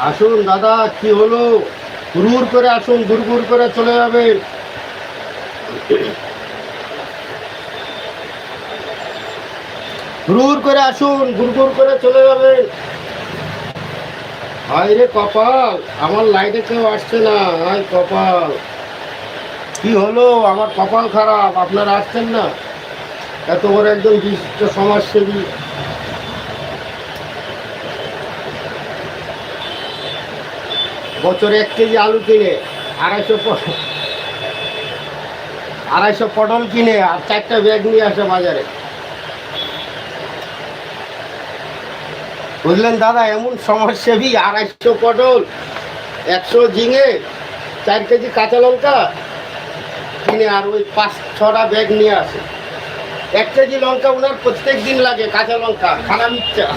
আসুন দাদা, কি হলো? হুড় করে আসুন, গুড় করে চলে যাবেন। হুড় করে আসুন, গুড় করে চলে যাবেন। হায় রে কপাল, আমার লাইটে কেউ আসছে না। হায় কপাল, কি হলো? আমার কপাল খারাপ, আপনারা আসছেন না। এত বড় একজন বিশিষ্ট সমাজসেবী। বছরে 1 কেজি আলু কিনে, 250 পটল কিনে আর 4টা ব্যাগ নিয়ে আসে বাজারে। বুঝলেন দাদা, এমন সমাজসেবী, 250 পটল, 100 ঝিঙে, 4 কেজি কাঁচা লঙ্কা কিনে আর ওই 5-6টা ব্যাগ নিয়ে আসে। 1 কেজি লঙ্কা ওনার প্রত্যেক দিন লাগে, কাঁচা লঙ্কা, খানা মির্চা।